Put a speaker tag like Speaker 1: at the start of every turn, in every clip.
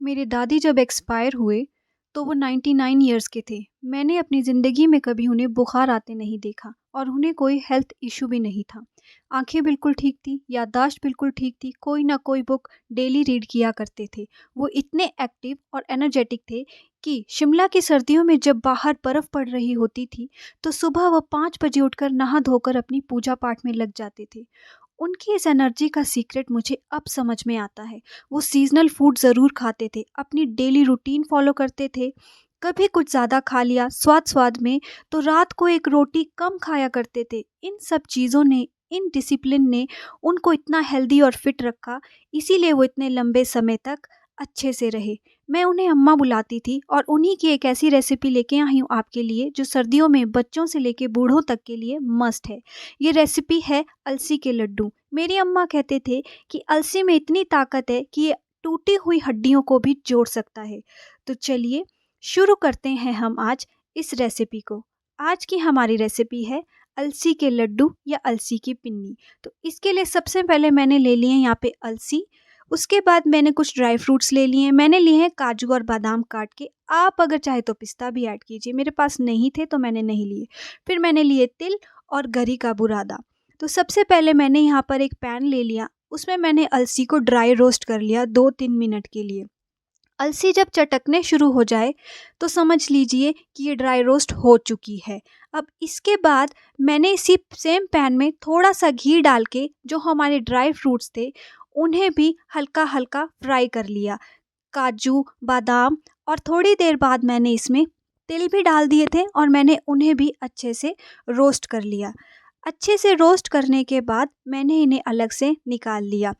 Speaker 1: मेरे दादी जब एक्सपायर हुए तो वो 99 ईयर्स के थे। मैंने अपनी ज़िंदगी में कभी उन्हें बुखार आते नहीं देखा और उन्हें कोई हेल्थ इशू भी नहीं था। आंखें बिल्कुल ठीक थी, याददाश्त बिल्कुल ठीक थी, कोई ना कोई बुक डेली रीड किया करते थे। वो इतने एक्टिव और एनर्जेटिक थे कि शिमला की सर्दियों में जब बाहर बर्फ़ पड़ रही होती थी तो सुबह वो 5 बजे उठकर नहा धोकर अपनी पूजा पाठ में लग जाते थे। उनकी इस एनर्जी का सीक्रेट मुझे अब समझ में आता है। वो सीज़नल फूड ज़रूर खाते थे, अपनी डेली रूटीन फ़ॉलो करते थे। कभी कुछ ज़्यादा खा लिया स्वाद-स्वाद में, तो रात को एक रोटी कम खाया करते थे। इन सब चीज़ों ने, इन डिसिप्लिन ने उनको इतना हेल्दी और फिट रखा, इसीलिए वो इतने लंबे समय तक अच्छे से रहे। मैं उन्हें अम्मा बुलाती थी और उन्हीं की एक ऐसी रेसिपी लेके आई हूँ आपके लिए, जो सर्दियों में बच्चों से लेके बूढ़ों तक के लिए मस्ट है। ये रेसिपी है अलसी के लड्डू। मेरी अम्मा कहते थे कि अलसी में इतनी ताकत है कि ये टूटी हुई हड्डियों को भी जोड़ सकता है। तो चलिए शुरू करते हैं हम आज इस रेसिपी को। आज की हमारी रेसिपी है अलसी के लड्डू या अलसी की पिन्नी। तो इसके लिए सबसे पहले मैंने ले लिए हैं यहाँ पे अलसी। उसके बाद मैंने कुछ ड्राई फ्रूट्स ले लिए हैं। मैंने लिए हैं काजू और बादाम काट के। आप अगर चाहे तो पिस्ता भी ऐड कीजिए, मेरे पास नहीं थे तो मैंने नहीं लिए। फिर मैंने लिए तिल और गरी का बुरादा। तो सबसे पहले मैंने यहाँ पर एक पैन ले लिया, उसमें मैंने अलसी को ड्राई रोस्ट कर लिया 2-3 मिनट के लिए। अलसी जब चटकने शुरू हो जाए तो समझ लीजिए कि ये ड्राई रोस्ट हो चुकी है। अब इसके बाद मैंने इसी सेम पैन में थोड़ा सा घी डाल के जो हमारे ड्राई फ्रूट्स थे उन्हें भी हल्का हल्का फ्राई कर लिया। काजू, बादाम और थोड़ी देर बाद मैंने इसमें तिल भी डाल दिए थे और मैंने उन्हें भी अच्छे से रोस्ट कर लिया। अच्छे से रोस्ट करने के बाद मैंने इन्हें अलग से निकाल लिया।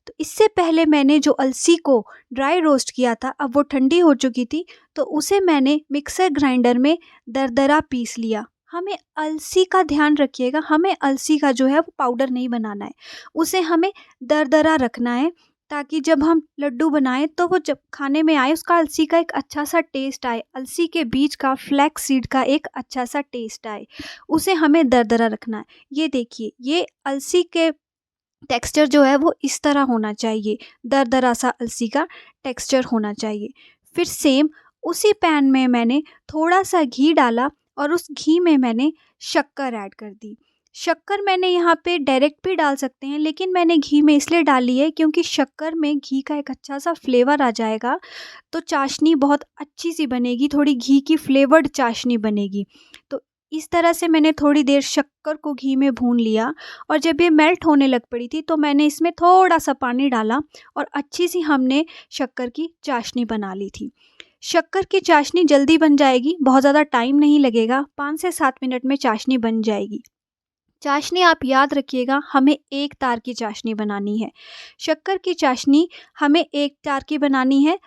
Speaker 1: तो इससे पहले मैंने जो अलसी को ड्राई रोस्ट किया था, अब वो ठंडी हो चुकी थी, तो उसे मैंने मिक्सर ग्राइंडर में दरदरा पीस लिया। हमें अलसी का ध्यान रखिएगा, हमें अलसी का जो है वो पाउडर नहीं बनाना है, उसे हमें दरदरा रखना है, ताकि जब हम लड्डू बनाएं तो वो जब खाने में आए उसका अलसी का एक अच्छा सा टेस्ट आए, अलसी के बीज का, फ्लैक्स सीड का एक अच्छा सा टेस्ट आए, उसे हमें दरदरा रखना है। ये देखिए, ये अलसी के टेक्सचर जो है वो इस तरह होना चाहिए, दरदरा सा अलसी का टेक्सचर होना चाहिए। फिर सेम उसी पैन में मैंने थोड़ा सा घी डाला और उस घी में मैंने शक्कर ऐड कर दी। शक्कर मैंने यहाँ पे डायरेक्ट भी डाल सकते हैं, लेकिन मैंने घी में इसलिए डाली है क्योंकि शक्कर में घी का एक अच्छा सा फ्लेवर आ जाएगा, तो चाशनी बहुत अच्छी सी बनेगी, थोड़ी घी की फ्लेवर्ड चाशनी बनेगी। तो इस तरह से मैंने थोड़ी देर शक्कर को घी में भून लिया और जब ये मेल्ट होने लग पड़ी थी तो मैंने इसमें थोड़ा सा पानी डाला और अच्छी सी हमने शक्कर की चाशनी बना ली थी। शक्कर की चाशनी जल्दी बन जाएगी, बहुत ज़्यादा टाइम नहीं लगेगा, 5 से 7 मिनट में चाशनी बन जाएगी। चाशनी आप याद रखिएगा, हमें एक तार की चाशनी बनानी है। शक्कर की चाशनी हमें एक तार की बनानी है,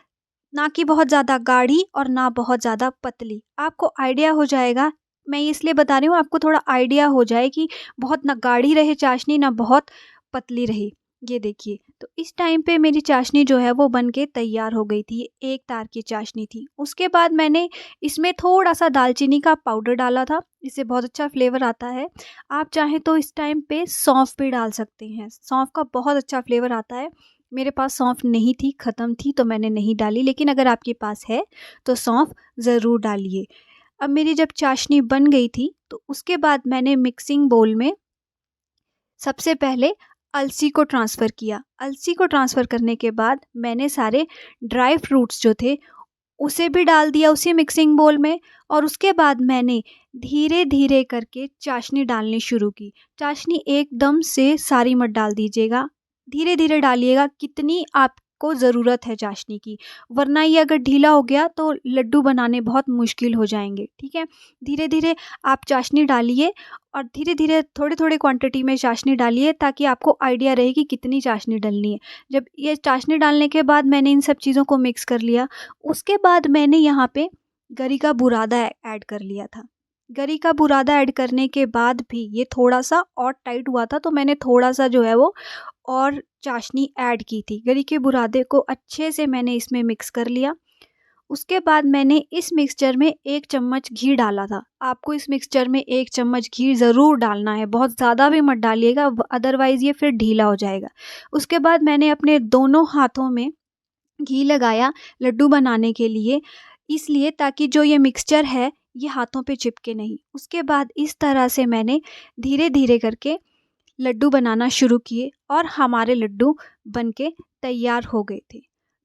Speaker 1: ना कि बहुत ज़्यादा गाढ़ी और ना बहुत ज़्यादा पतली। आपको आइडिया हो जाएगा, मैं ये इसलिए बता रही हूँ आपको थोड़ा आइडिया हो जाए कि बहुत ना गाढ़ी रहे चाशनी, ना बहुत पतली रहे। ये देखिए, तो इस टाइम पे मेरी चाशनी जो है वो बन के तैयार हो गई थी। ये एक तार की चाशनी थी। उसके बाद मैंने इसमें थोड़ा सा दालचीनी का पाउडर डाला था, इससे बहुत अच्छा फ्लेवर आता है। आप चाहें तो इस टाइम पे सौंफ भी डाल सकते हैं, सौंफ का बहुत अच्छा फ्लेवर आता है। मेरे पास सौंफ नहीं थी, ख़त्म थी, तो मैंने नहीं डाली, लेकिन अगर आपके पास है तो सौंफ ज़रूर डालिए। अब मेरी जब चाशनी बन गई थी तो उसके बाद मैंने मिक्सिंग बोल में सबसे पहले अलसी को ट्रांसफ़र किया। अलसी को ट्रांसफ़र करने के बाद मैंने सारे ड्राई फ्रूट्स जो थे उसे भी डाल दिया उसी मिक्सिंग बोल में और उसके बाद मैंने धीरे-धीरे करके चाशनी डालनी शुरू की। चाशनी एकदम से सारी मत डाल दीजिएगा, धीरे-धीरे डालिएगा, कितनी आपको ज़रूरत है चाशनी की, वरना ये अगर ढीला हो गया तो लड्डू बनाने बहुत मुश्किल हो जाएँगे, ठीक है? धीरे-धीरे आप चाशनी डालिए और धीरे-धीरे थोड़े-थोड़े क्वांटिटी में चाशनी डालिए, ताकि आपको आइडिया रहे कि कितनी चाशनी डलनी है। जब ये चाशनी डालने के बाद मैंने इन सब चीज़ों को मिक्स कर लिया, उसके बाद मैंने यहाँ पे गरी का बुरादा ऐड कर लिया था। गरी का बुरादा ऐड करने के बाद भी ये थोड़ा-सा और टाइट हुआ था, तो मैंने थोड़ा-सा जो है वो और चाशनी ऐड की थी। गरी के बुरादे को अच्छे से मैंने इसमें मिक्स कर लिया। उसके बाद मैंने इस मिक्सचर में 1 चम्मच घी डाला था। आपको इस मिक्सचर में 1 चम्मच घी ज़रूर डालना है, बहुत ज़्यादा भी मत डालिएगा, अदरवाइज़ ये फिर ढीला हो जाएगा। उसके बाद मैंने अपने दोनों हाथों में घी लगाया लड्डू बनाने के लिए, इसलिए ताकि जो ये मिक्सचर है ये हाथों पे चिपके नहीं। उसके बाद इस तरह से मैंने धीरे-धीरे करके लड्डू बनाना शुरू किए और हमारे लड्डू बनके तैयार हो गए थे।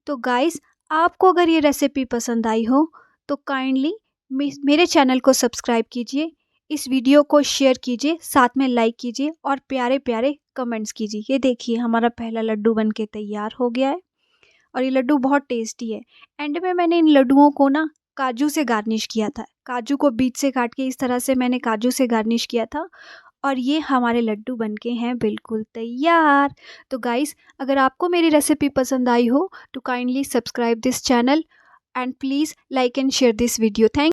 Speaker 1: तो गाइस, आपको अगर ये रेसिपी पसंद आई हो तो काइंडली मेरे चैनल को सब्सक्राइब कीजिए, इस वीडियो को शेयर कीजिए, साथ में लाइक कीजिए और प्यारे-प्यारे कमेंट्स कीजिए। ये देखिए हमारा पहला लड्डू बनके तैयार हो गया है और ये लड्डू बहुत टेस्टी है। एंड में मैंने इन लड्डुओं को ना काजू से गार्निश किया था। काजू को बीच से काट के इस तरह से मैंने काजू से गार्निश किया था और ये हमारे लड्डू बनके हैं बिल्कुल तैयार। तो गाइस, अगर आपको मेरी रेसिपी पसंद आई हो तो kindly subscribe this channel and please like and share this video. Thank